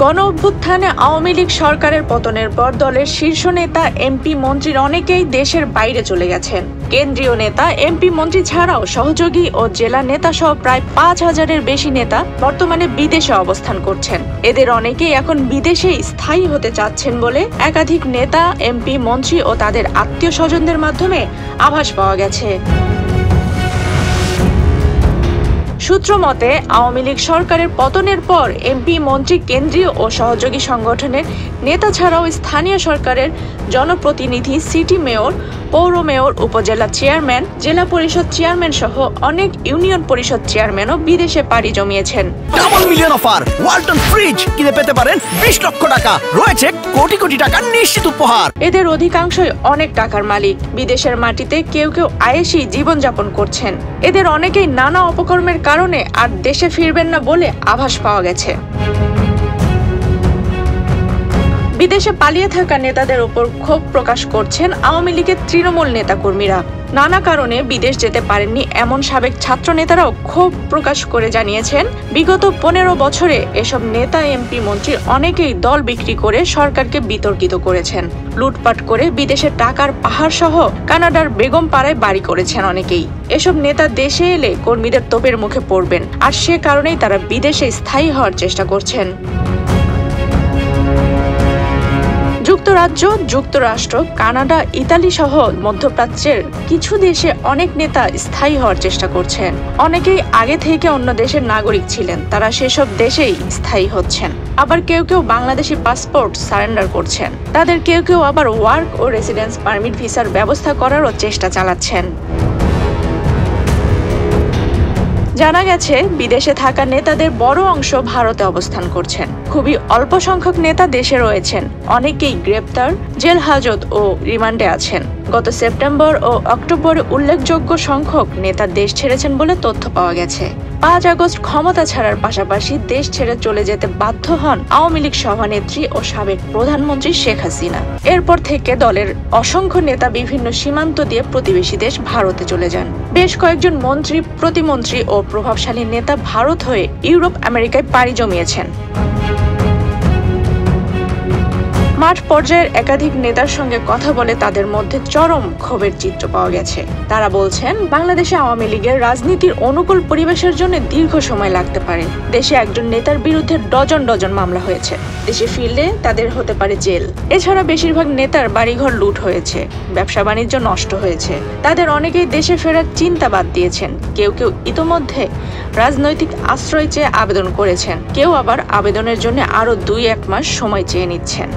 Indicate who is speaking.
Speaker 1: গণ অভ্যুত্থানে আওয়ামী লীগ সরকারের পতনের পর দলের শীর্ষ নেতা এমপি মন্ত্রীর অনেকেই দেশের বাইরে চলে গেছেন। কেন্দ্রীয় নেতা এমপি মন্ত্রী ছাড়াও সহযোগী ও জেলা নেতা সহ প্রায় ৫,০০০-এর বেশি নেতা বর্তমানে বিদেশে অবস্থান করছেন। এদের অনেকেই এখন বিদেশেই স্থায়ী হতে চাচ্ছেন বলে একাধিক নেতা, এমপি, মন্ত্রী ও তাদের আত্মীয় স্বজনদের মাধ্যমে আভাস পাওয়া গেছে। সূত্র মতে, আওয়ামী লীগ সরকারের পতনের পর এমপি, মন্ত্রী, কেন্দ্রীয় ও সহযোগী সংগঠনের নেতা ছাড়াও স্থানীয় সরকারের জনপ্রতিনিধি, সিটি মেয়র, পৌর মেয়র, উপজেলা চেয়ারম্যান, জেলা পরিষদ চেয়ারম্যান সহ অনেক ইউনিয়ন পরিষদ চেয়ারম্যানও বিদেশে পাড়ি জমিয়েছেন।
Speaker 2: Double million offer, Walton fridge কিনে পেতে পারেন 20 লক্ষ টাকা, রয়েছে কোটি কোটি টাকার নিশ্চিত উপহার।
Speaker 1: এদের অধিকাংশই অনেক টাকার মালিক। বিদেশের মাটিতে কেউ কেউ আয়েশি জীবনযাপন করছেন। এদের অনেকেই নানা অপকর্মের কারণে আর দেশে ফিরবেন না বলে আভাস পাওয়া গেছে। বিদেশে পালিয়ে থাকা নেতাদের উপর ক্ষোভ প্রকাশ করছেন আওয়ামী লীগের তৃণমূল নেতাকর্মীরা। নানা কারণে বিদেশ যেতে পারেননি এমন সাবেক ছাত্র নেতারাও ক্ষোভ প্রকাশ করে জানিয়েছেন, বিগত 15 বছরে এসব নেতা, এমপি, মন্ত্রীর অনেকেই দল বিক্রি করে সরকারকে বিতর্কিত করেছেন। লুটপাট করে বিদেশে টাকার পাহাড় সহ কানাডার বেগমপাড়ায় বাড়ি করেছেন অনেকেই। এসব নেতা দেশে এলে কর্মীদের তোপের মুখে পড়বেন, আর সে কারণেই তারা বিদেশে স্থায়ী হওয়ার চেষ্টা করছেন। যুক্তরাজ্য, যুক্তরাষ্ট্র, কানাডা, ইতালি সহ মধ্যপ্রাচ্যের কিছু দেশে অনেক নেতা স্থায়ী হওয়ার চেষ্টা করছেন। অনেকেই আগে থেকে অন্য দেশের নাগরিক ছিলেন, তারা সেসব দেশেই স্থায়ী হচ্ছেন। আবার কেউ কেউ বাংলাদেশি পাসপোর্ট সারেন্ডার করছেন। তাদের কেউ কেউ আবার ওয়ার্ক ও রেসিডেন্স পারমিট ভিসার ব্যবস্থা করারও চেষ্টা চালাচ্ছেন। জানা গেছে, বিদেশে থাকা নেতাদের বড় অংশ ভারতে অবস্থান করছেন। খুবই অল্প সংখ্যক নেতা দেশে রয়েছেন। অনেকেই গ্রেপ্তার, জেল হাজত ও রিমান্ডে আছেন। গত সেপ্টেম্বর ও অক্টোবরে উল্লেখযোগ্য সংখ্যক নেতা দেশ ছেড়েছেন বলে তথ্য পাওয়া গেছে। 5 আগস্ট ক্ষমতা ছাড়ার পাশাপাশি দেশ ছেড়ে চলে যেতে বাধ্য হন আওয়ামী লীগ সভানেত্রী ও সাবেক প্রধানমন্ত্রী শেখ হাসিনা। এরপর থেকে দলের অসংখ্য নেতা বিভিন্ন সীমান্ত দিয়ে প্রতিবেশী দেশ ভারতে চলে যান। বেশ কয়েকজন মন্ত্রী, প্রতিমন্ত্রী ও প্রভাবশালী নেতা ভারত হয়ে ইউরোপ, আমেরিকায় পাড়ি জমিয়েছেন। মাঠ পর্যায়ের একাধিক নেতার সঙ্গে কথা বলে তাদের মধ্যে চরম ক্ষোভের চিত্র পাওয়া গেছে। তারা বলছেন, বাংলাদেশে আওয়ামী লীগের রাজনীতির অনুকূল পরিবেশের জন্য দীর্ঘ সময় লাগতে পারে। দেশে একজন নেতার বিরুদ্ধে ডজন ডজন মামলা হয়েছে। দেশে ফিরলে তাদের হতে পারে জেল। এছাড়া বেশিরভাগ নেতার বাড়িঘর লুট হয়েছে, ব্যবসা বাণিজ্য নষ্ট হয়েছে। তাদের অনেকেই দেশে ফেরার চিন্তা বাদ দিয়েছেন। কেউ কেউ ইতোমধ্যে রাজনৈতিক আশ্রয় চেয়ে আবেদন করেছেন। কেউ আবার আবেদনের জন্য আরো 2-1 মাস সময় চেয়ে নিচ্ছেন।